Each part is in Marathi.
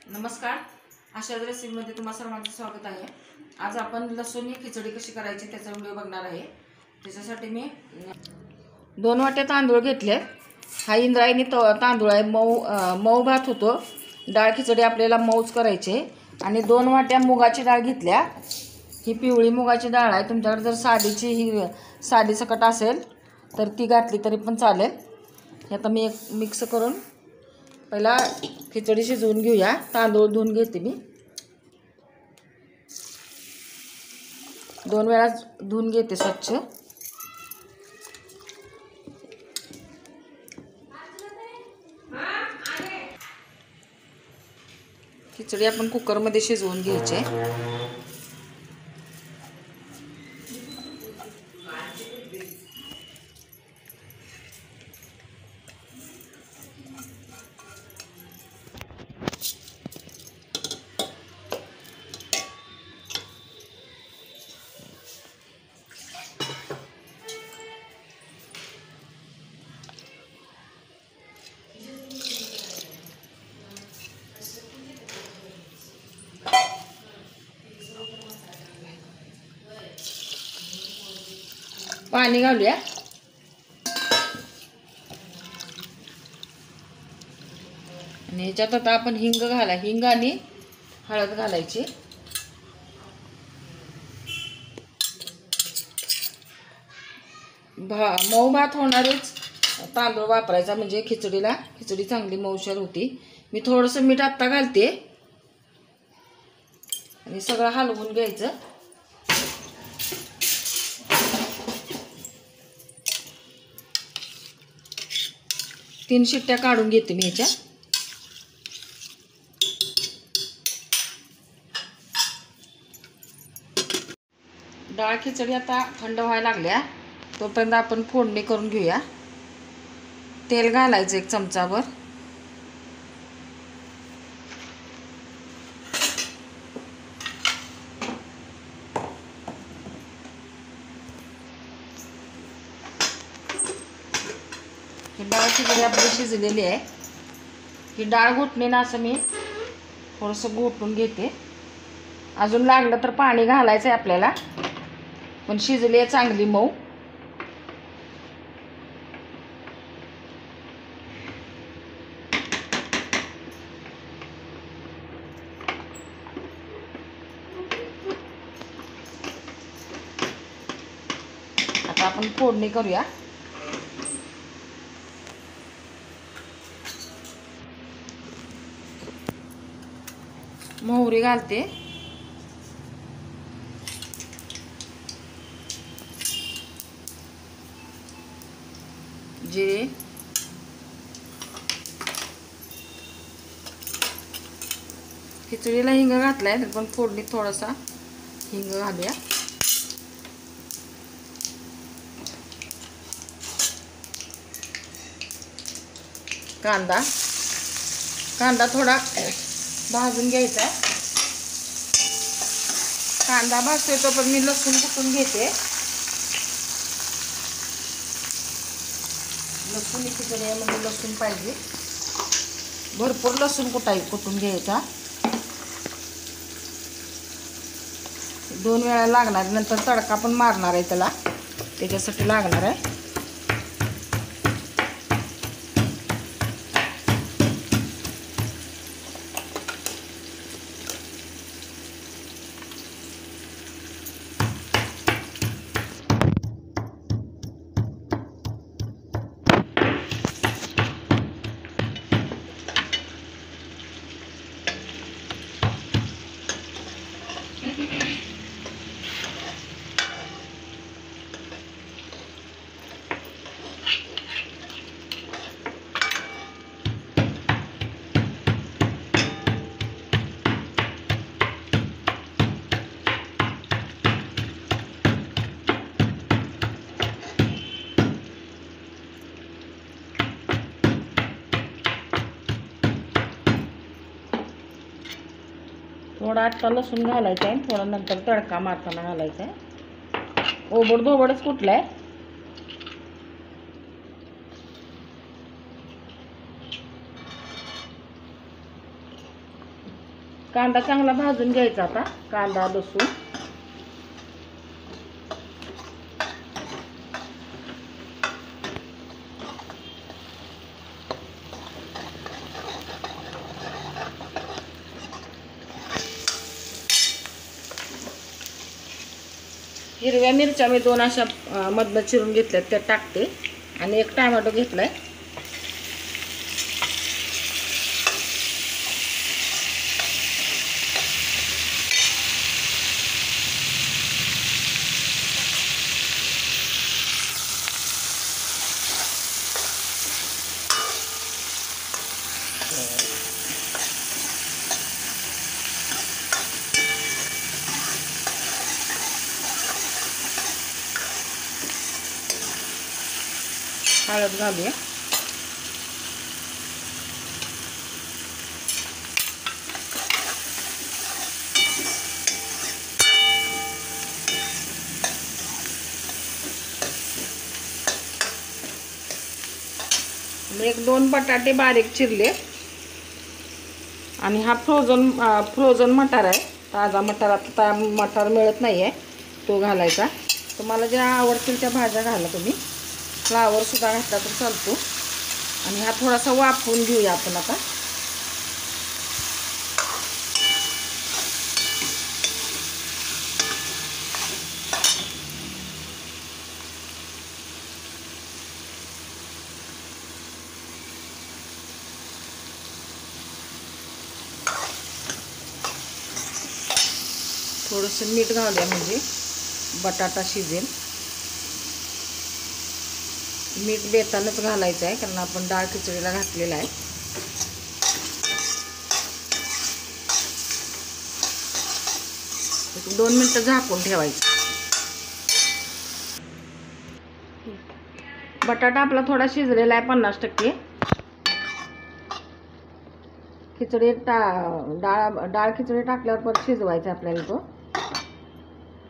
नमस्कार, आशाद रेसिपीमध्ये तुम्हा सर्वांचं स्वागत आहे। आज आपण लसूण खिचडी कशी करायची त्याचा व्हिडिओ बघणार आहे। त्याच्यासाठी मी 2 वाट्या तांदूळ घेतले। हा इंद्रायणी तांदूळ आहे। मऊ भात होतो। डाळ खिचडी आपल्याला मऊच करायची। आणि 2 वाट्या मुगाची डाळ घेतल्या। ही पिवळी मुगाची डाळ आहे। तुमच्याकडे जर साधीची ही साधी सकट असेल तर ती घातली तरी पण चालेल। हे आता मी मिक्स करून पहिला खिचडी शिजवून घेऊया। तांदूळ धुवून घेते मी। 2 वेळा धुवून घेते स्वच्छ। खिचडी आपण कुकर मध्ये शिजवून घ्यायची। पाणी घालूया। आणि ह्याच्यात आता आपण हिंग आणि हळद घालायची। मऊ भात होणारेच तांदूळ वापरायचा, म्हणजे खिचडी चांगली मऊसर होती। मी थोडंसं मीठ आता घालते आणि सगळं हलवून घ्यायचं। तीन शिट्ट्या काढून घेते मी ह्याच्या। डाळ खिचडी आता थंड व्हायला लागल्या, तोपर्यंत आपण फोडणी करून घेऊया। तेल घालायचं 1 चमचाभर। ही डाळ खिचडी आपली शिजलेली आहे। ही डाळ घुटणे ना असं मी थोडंसं घोटून घेते। अजून लागलं तर पाणी घालायचं आहे आपल्याला, पण शिजली आहे चांगली मऊ। आता आपण फोडणी करूया। मोहरी घालते, जिरे, खिचडीला हिंग घातलाय पण फोडणीत थोडासा हिंग घालूया। कांदा थोडा भाजून घ्यायचा। कांदा भाजतोय तोपर्यंत मी लसूण कुटून घेते। लसूण खिचडीमध्ये लसूण पाहिजे, भरपूर लसूण कुटून घ्यायचा। 2 वेळा लागणार, नंतर तडका पण मारणार आहे त्याला, त्याच्यासाठी लागणार आहे। थोडा आत्ता लसूण घालायचा आहे, थोडा नंतर तडका मारताना घालायचा आहे। ओबडधोबडच कुटलाय। कांदा चांगला भाजून घ्यायचा आता, कांदा लसूण. हिरव्या मिरच्या मी 2 अशा मधनं चिरून घेतल्यात, त्या टाकते. आणि एक टोमॅटो घेतलाय. हळद घालूया. एक 2 बटाटे बारीक चिरले. आणि हा फ्रोझन मटार आहे. ताजा मटार, आता मटार मिळत नाही आहे, तो घालायचा. तुम्हाला ज्या आवडतील त्या भाज्या घाला तुम्ही. फ्लावर सुद्धा घातला तर चालतो. आणि हा थोडासा वाफवून घेऊया आपण आता. थोडंसं मीठ घालूया म्हणजे बटाटा शिजेल. मीठ बेतानच घालायचं आहे, कारण आपण डाळ खिचडीला घातलेला आहे. एक 2 मिनिटं झाकून ठेवायचं. बटाटा आपला थोडा शिजलेला आहे 50%. खिचडी डाळ खिचडी टाकल्यावर परत शिजवायचं आपल्याला तो.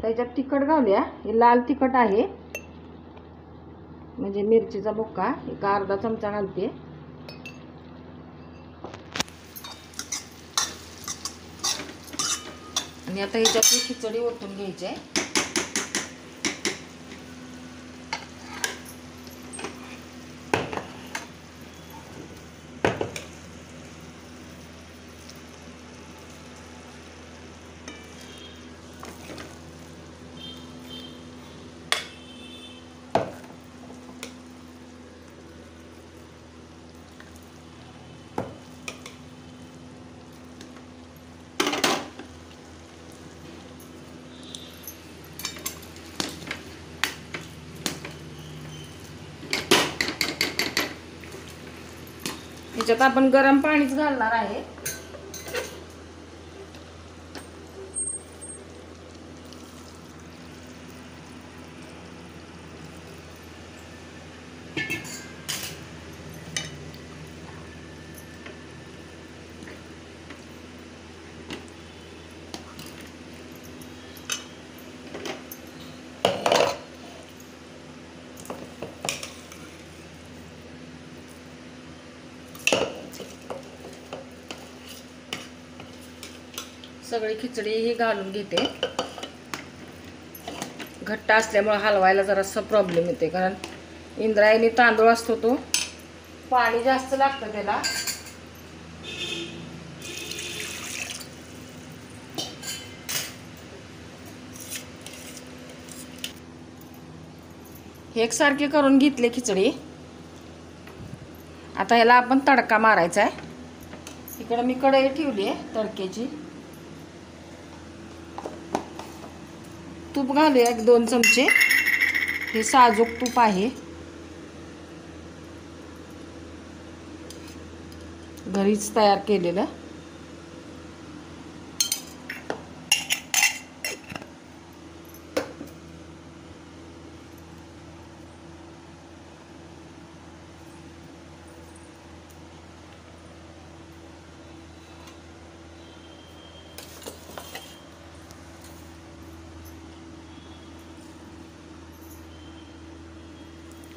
त्याच्यात तिखट घालूया. हे लाल तिखट आहे, म्हणजे मिरचीचा बुक्का. एक अर्धा चमचा घालते. आणि आता ह्याच्यात खिचडी ओतून घ्यायची आहे. ह्याच्यात आपण गरम पाणीच घालणार आहे. सगळी खिचडी ही घालून घेते. घट्ट असल्यामुळे हलवायला जरासा प्रॉब्लेम येते, कारण इंद्रायणी तांदूळ असतो, तो पाणी जास्त लागतं त्याला. एकसारखी करून घेतली खिचडी. आता ह्याला आपण तडका मारायचा आहे. इकडे मी कढई ठेवली आहे तडक्याची. तूप घालूया 1-2 चमचे. हे साजूक तूप आहे, घरीच तयार केलेलं.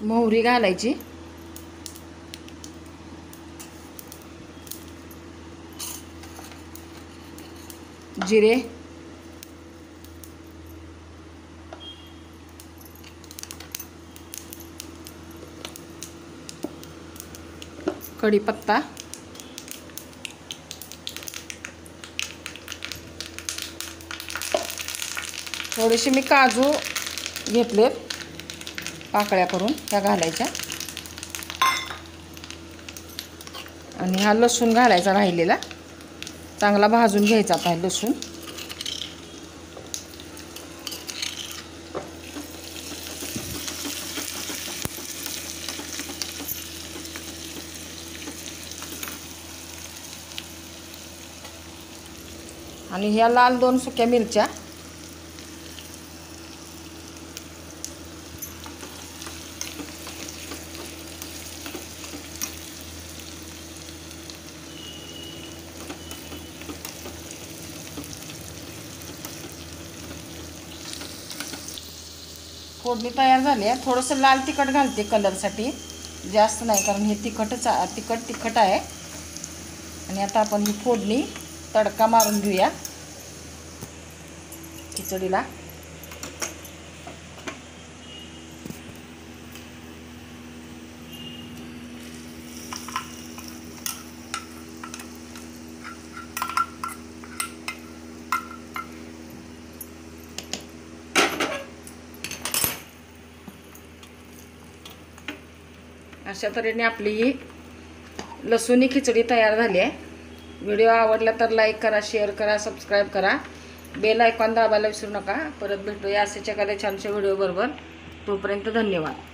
मोहरी घालायची. जिरे, कढीपत्ता, थोडेसे मी काजू घेतलेत पाकळ्या करून, त्या घालायच्या. आणि हा लसूण घालायचा राहिलेला, चांगला भाजून घ्यायचा आता लसूण. आणि ह्या लाल 2 सुक्या मिरच्या, फोडणी तयार झाली आहे. थोडंसं लाल तिखट घालते कलरसाठी, जास्त नाही, कारण हे तिखट आहे. आणि आता आपण ही फोडणी तडका मारून घेऊया खिचडीला. अशा तऱ्हेने आपली ही लसूणी खिचडी तयार झाली आहे. व्हिडिओ आवडला तर लाईक करा, शेअर करा, सबस्क्राईब करा, बेल आयकॉन दाबायला विसरू नका. परत भेटूया असेच एखाद्या छानशा व्हिडिओ बरोबर. तोपर्यंत धन्यवाद.